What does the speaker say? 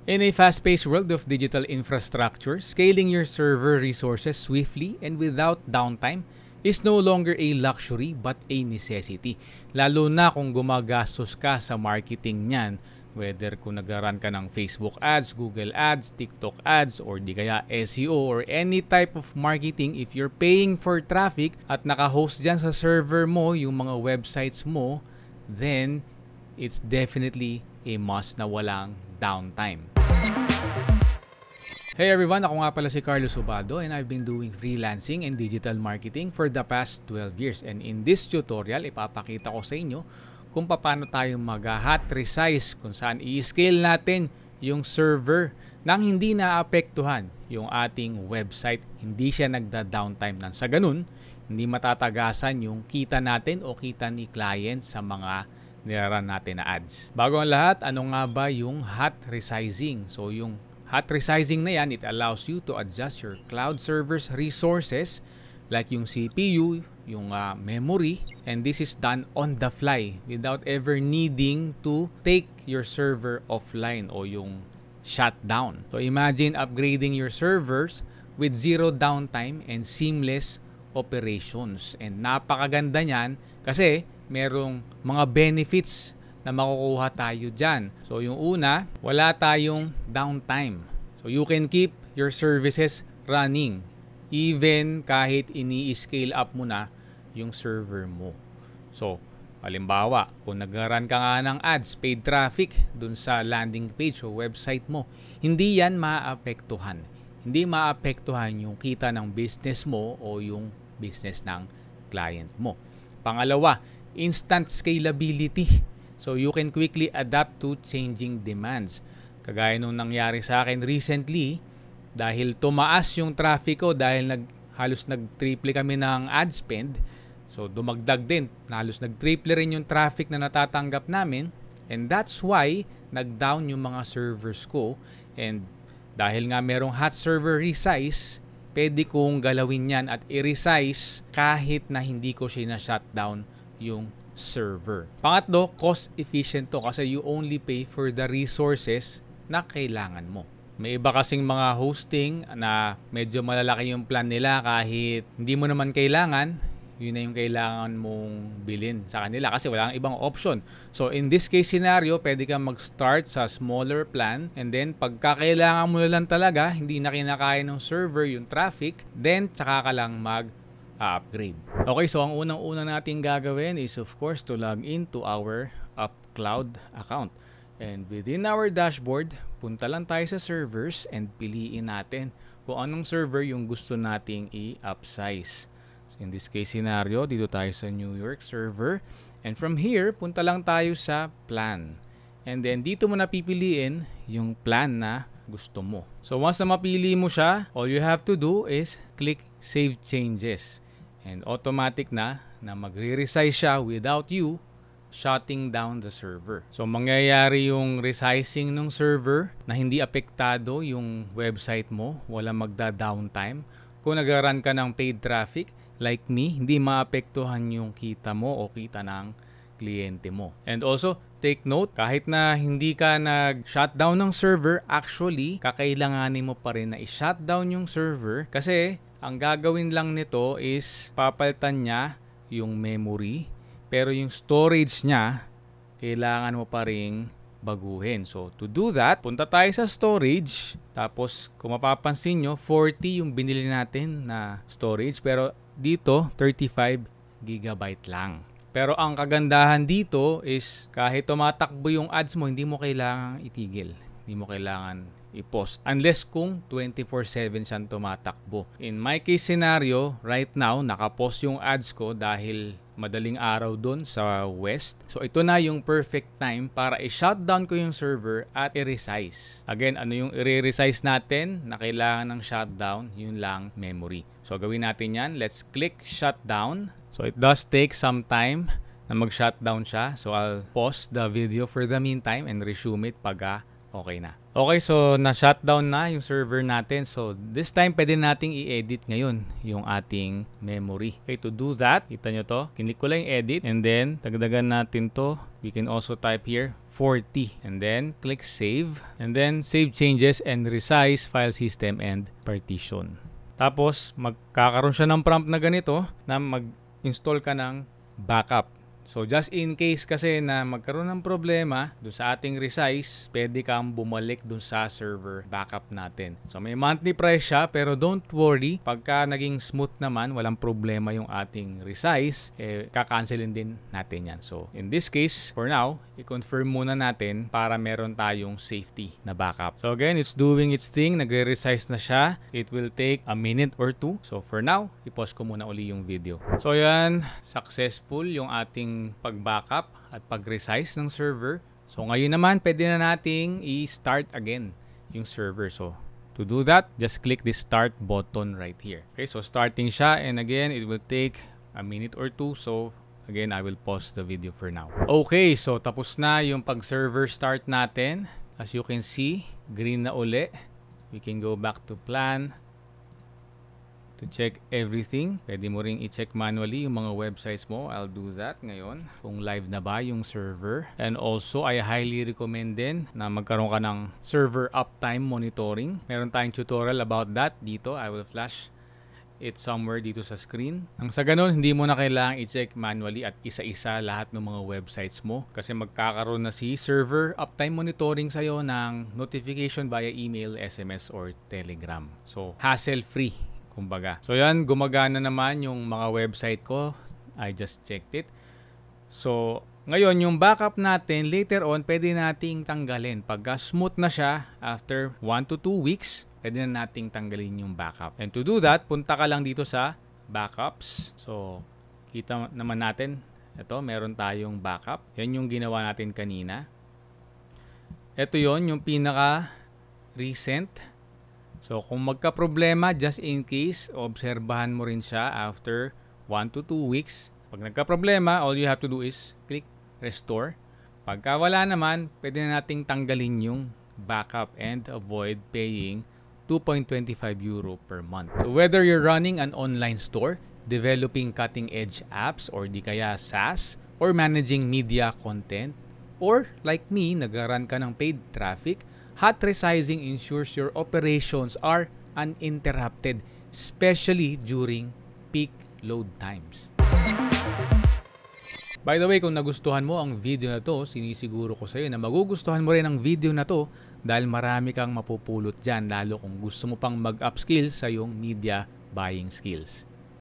In a fast-paced world of digital infrastructure, scaling your server resources swiftly and without downtime is no longer a luxury but a necessity. Lalo na kung gumagastos ka sa marketing niyan, whether kung nag-run ka ng Facebook ads, Google ads, TikTok ads, or di kaya SEO or any type of marketing. If you're paying for traffic at naka-host dyan sa server mo yung mga websites mo, then it's definitely a must na walang downtime. Hey everyone, ako nga pala si Carlos Ubado and I've been doing freelancing and digital marketing for the past 12 years. And in this tutorial, ipapakita ko sa inyo kung paano tayo mag-hot resize, kung saan i-scale natin yung server nang hindi naapektuhan yung ating website. Hindi siya nagda-downtime nang sa ganun, hindi matatagasan yung kita natin o kita ni client sa mga nilaran natin na ads. Bago ang lahat, ano nga ba yung hot resizing? So yung hot resizing na yan, it allows you to adjust your cloud server's resources like yung CPU, yung memory, and this is done on the fly without ever needing to take your server offline o yung shutdown. So imagine upgrading your servers with zero downtime and seamless operations. And napakaganda niyan kasi merong mga benefits na makukuha tayo dyan. So yung una, wala tayong downtime. So you can keep your services running even kahit ini-scale up mo na yung server mo. So halimbawa, kung nag-run ka nga ng ads, paid traffic dun sa landing page o website mo, hindi yan maapektuhan. Hindi maapektuhan yung kita ng business mo o yung business ng client mo. Pangalawa, instant scalability. So you can quickly adapt to changing demands. Kagaya nung nangyari sa akin recently, dahil tumaas yung traffic ko dahil halos nag-triple kami ng ad spend. So dumagdag din, halos nag-triple rin yung traffic na natatanggap namin, and that's why nag-down yung mga servers ko. And dahil nga merong hot server resize, pwede kong galawin yan at i-resize kahit na hindi ko siya na-shutdown yung server. Pangatlo, cost efficient to kasi you only pay for the resources na kailangan mo. May iba kasing mga hosting na medyo malalaki yung plan nila kahit hindi mo naman kailangan, yun na yung kailangan mong bilhin sa kanila kasi wala kang ibang option. So in this case scenario, pwede kang mag-start sa smaller plan and then pagka kailangan mo lang talaga, hindi na kinakaya ng server yung traffic, then tsaka ka lang mag-upgrade. Okay, so ang unang-una natin gagawin is of course to log into our UpCloud account. And within our dashboard, punta lang tayo sa servers and piliin natin kung anong server yung gusto nating i-upsize. So in this case scenario, dito tayo sa New York server. And from here, punta lang tayo sa plan. And then dito mo na pipiliin yung plan na gusto mo. So once na mapili mo siya, all you have to do is click Save Changes. And automatic na magre-resize siya without you shutting down the server. So mangyayari yung resizing ng server na hindi apektado yung website mo, wala magda-downtime. Kung nag-run ka ng paid traffic, like me, hindi maapektuhan yung kita mo o kita ng kliyente mo. And also, take note, kahit na hindi ka nag-shutdown ng server, actually, kakailanganin mo pa rin na i-shutdown yung server kasi ang gagawin lang nito is papalitan niya yung memory, pero yung storage niya, kailangan mo pa ring baguhin. So, to do that, punta tayo sa storage. Tapos, kung mapapansin nyo, 40 yung binili natin na storage. Pero dito, 35 GB lang. Pero ang kagandahan dito is kahit tumatakbo yung ads mo, hindi mo kailangan itigil. Hindi mo kailangan i-pause. Unless kung 24/7 siyang tumatakbo. In my case scenario, right now, naka-pause yung ads ko dahil madaling araw doon sa west. So ito na yung perfect time para i-shutdown ko yung server at i-resize. Again, ano yung i-resize natin na kailangan ng shutdown? Yun lang, memory. So gawin natin yan. Let's click shutdown. So it does take some time na mag-shutdown siya. So I'll pause the video for the meantime and resume it pag okay na. Okay, so na-shutdown na yung server natin. So this time, pwede nating i-edit ngayon yung ating memory. Okay, to do that, kita nyo to. Kinik ko lang yung edit and then dagdagan natin to. We can also type here 40 and then click save and then save changes and resize file system and partition. Tapos magkakaroon siya ng prompt na ganito na mag-install ka ng backup. So just in case kasi na magkaroon ng problema dun sa ating resize, pwede kang bumalik dun sa server backup natin. So may monthly price siya pero don't worry, pagka naging smooth naman, walang problema yung ating resize, kakancelin din natin yan. So in this case, for now, i-confirm muna natin para meron tayong safety na backup. So again, it's doing its thing, nagre-resize na siya. It will take a minute or two. So for now, i-pause ko muna uli yung video. So yan, successful yung ating pag-backup at pag-resize ng server. So ngayon naman, pwede na nating i-start again yung server. So to do that, just click this start button right here. Okay, so starting siya and again, it will take a minute or two. So again, I will pause the video for now. Okay, so tapos na yung pag-server start natin. As you can see, green na uli. We can go back to plan to check everything. Pwede mo ring i-check manually yung mga websites mo. I'll do that ngayon. Kung live na ba yung server. And also, I highly recommend din na magkaroon ka ng server uptime monitoring. Meron tayong tutorial about that dito. I will flash it somewhere dito sa screen. Ang sa ganun, hindi mo na kailangang i-check manually at isa-isa lahat ng mga websites mo. Kasi magkakaroon na si server uptime monitoring sa'yo ng notification via email, SMS, or Telegram. So, hassle-free. Kumbaga. So yan, gumagana naman yung mga website ko. I just checked it. So, ngayon yung backup natin, later on, pwede nating tanggalin. Pagka smooth na siya, after 1 to 2 weeks, pwede na nating tanggalin yung backup. And to do that, punta ka lang dito sa backups. So, kita naman natin, ito, meron tayong backup. Yan yung ginawa natin kanina. Ito yon yung pinaka recent. So, kung magka-problema, just in case, obserbahan mo rin siya after 1 to 2 weeks. Pag nagka-problema, all you have to do is click restore. Pagka wala naman, pwede na nating tanggalin yung backup and avoid paying 2.25 euro per month. So, whether you're running an online store, developing cutting-edge apps, or di kaya SaaS, or managing media content, or like me, nag-run ka ng paid traffic, Hot resizing ensures your operations are uninterrupted, especially during peak load times. By the way, kung nagustuhan mo ang video na to, sinisiguro ko sa iyo na magugustuhan mo rin ang video na to dahil marami kang mapupulot dyan, lalo kung gusto mo pang mag-upskill sa iyong media buying skills.